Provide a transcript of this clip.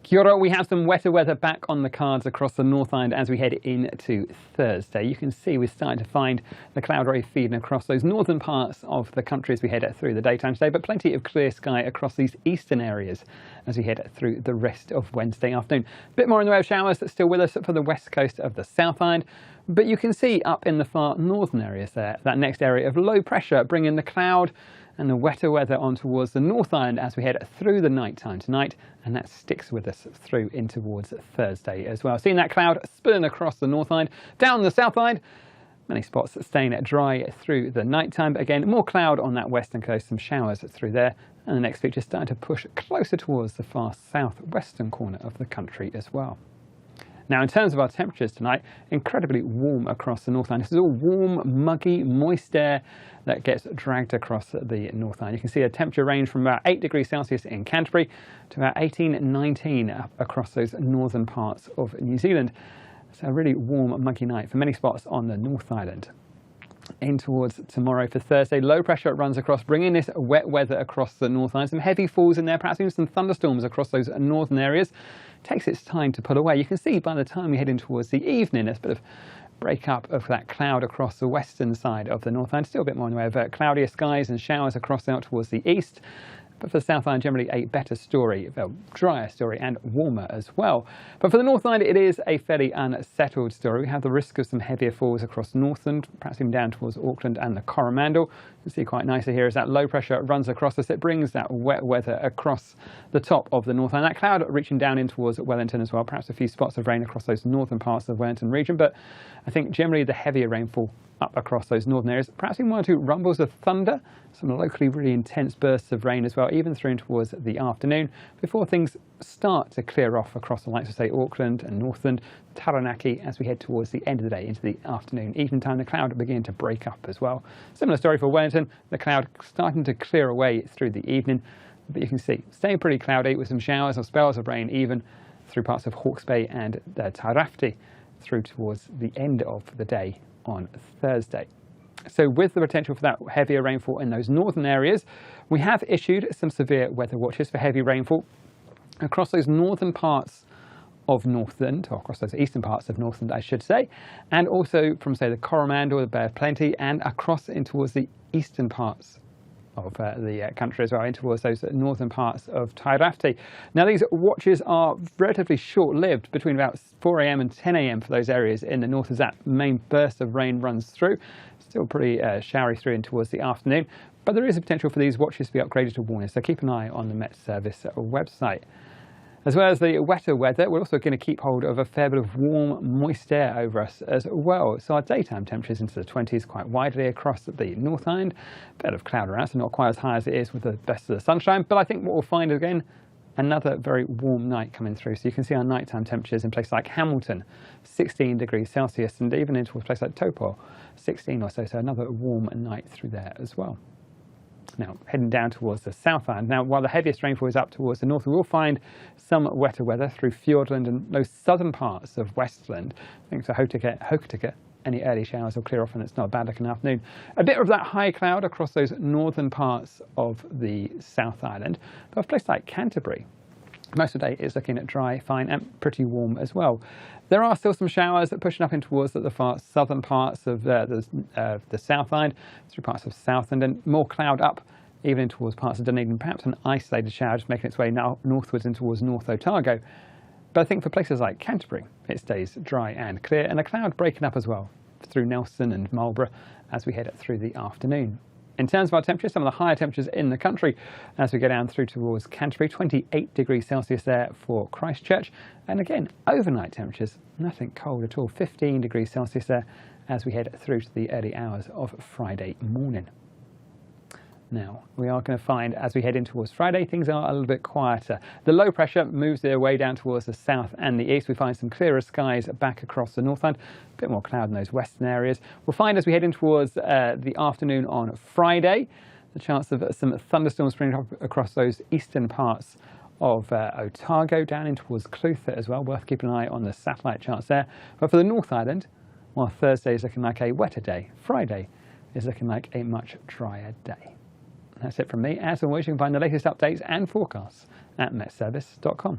Kia ora, we have some wetter weather back on the cards across the North Island as we head into Thursday. You can see we're starting to find the cloud array feeding across those northern parts of the country as we head through the daytime today, but plenty of clear sky across these eastern areas as we head through the rest of Wednesday afternoon. A bit more in the way of showers that's still with us for the west coast of the South Island, but you can see up in the far northern areas there, that next area of low pressure bringing the cloud and the wetter weather on towards the North Island as we head through the night time tonight, and that sticks with us through in towards Thursday as well. Seeing that cloud spilling across the North Island, down the South Island, many spots staying dry through the night time, but again more cloud on that western coast, some showers through there, and the next feature starting to push closer towards the far southwestern corner of the country as well. Now, in terms of our temperatures tonight, incredibly warm across the North Island. This is all warm, muggy, moist air that gets dragged across the North Island. You can see a temperature range from about 8 degrees Celsius in Canterbury to about 18, 19 across those northern parts of New Zealand. So a really warm, muggy night for many spots on the North Island. In towards tomorrow for Thursday, low pressure runs across, bringing this wet weather across the North Island. Some heavy falls in there, perhaps even some thunderstorms across those northern areas. Takes its time to pull away. You can see by the time we head in towards the evening, there's a bit of break up of that cloud across the western side of the North Island. Still a bit more in the way of cloudier skies and showers across out towards the east. But for the South Island, generally a better story, a drier story and warmer as well. But for the North Island, it is a fairly unsettled story. We have the risk of some heavier falls across Northland, perhaps even down towards Auckland and the Coromandel. You can see quite nicely here as that low pressure runs across us. It brings that wet weather across the top of the North Island. That cloud reaching down in towards Wellington as well. Perhaps a few spots of rain across those northern parts of the Wellington region. But I think generally the heavier rainfall up across those northern areas, perhaps even one or two rumbles of thunder, some locally really intense bursts of rain as well, even through towards the afternoon, before things start to clear off across the likes of, say, Auckland and Northland, Taranaki, as we head towards the end of the day into the afternoon. Evening time, the cloud beginning to break up as well. Similar story for Wellington, the cloud starting to clear away through the evening, but you can see staying pretty cloudy with some showers or spells of rain even through parts of Hawke's Bay and Tairāwhiti through towards the end of the day on Thursday. So with the potential for that heavier rainfall in those northern areas, we have issued some severe weather watches for heavy rainfall across those northern parts of Northland, or across those eastern parts of Northland, I should say, and also from, say, the Coromandel, the Bay of Plenty, and across in towards the eastern parts of the country as well, in towards those northern parts of Tairāwhiti. Now, these watches are relatively short-lived, between about 4 a.m. and 10 a.m. for those areas in the north as that main burst of rain runs through. Still pretty showery through in towards the afternoon, but there is a potential for these watches to be upgraded to warning, so keep an eye on the Met Service website. As well as the wetter weather, we're also going to keep hold of a fair bit of warm, moist air over us as well. So our daytime temperatures into the 20s quite widely across the North Island. A bit of cloud around, so not quite as high as it is with the best of the sunshine. But I think what we'll find again, another very warm night coming through. So you can see our nighttime temperatures in places like Hamilton, 16 degrees Celsius, and even into a place like Taupo, 16 or so. So another warm night through there as well. Now, heading down towards the South Island. Now, while the heaviest rainfall is up towards the north, we will find some wetter weather through Fiordland and those southern parts of Westland. Thanks to Hokitika, any early showers will clear off and it's not a bad looking afternoon. A bit of that high cloud across those northern parts of the South Island. But a place like Canterbury, most of the day is looking at dry, fine and pretty warm as well. There are still some showers that pushing up in towards the far southern parts of the South Island, through parts of Southland, and more cloud up even in towards parts of Dunedin. Perhaps an isolated shower just making its way now northwards and towards North Otago. But I think for places like Canterbury, it stays dry and clear, and a cloud breaking up as well through Nelson and Marlborough as we head through the afternoon. In terms of our temperatures, some of the higher temperatures in the country as we go down through towards Canterbury, 28 degrees Celsius there for Christchurch. And again, overnight temperatures, nothing cold at all, 15 degrees Celsius there as we head through to the early hours of Friday morning. Now, we are going to find as we head in towards Friday, things are a little bit quieter. The low pressure moves their way down towards the south and the east. We find some clearer skies back across the North Island, a bit more cloud in those western areas. We'll find as we head in towards the afternoon on Friday, the chance of some thunderstorms springing up across those eastern parts of Otago, down in towards Clutha as well. Worth keeping an eye on the satellite charts there. But for the North Island, while Thursday is looking like a wetter day, Friday is looking like a much drier day. That's it from me. As always, you can find the latest updates and forecasts at metservice.com.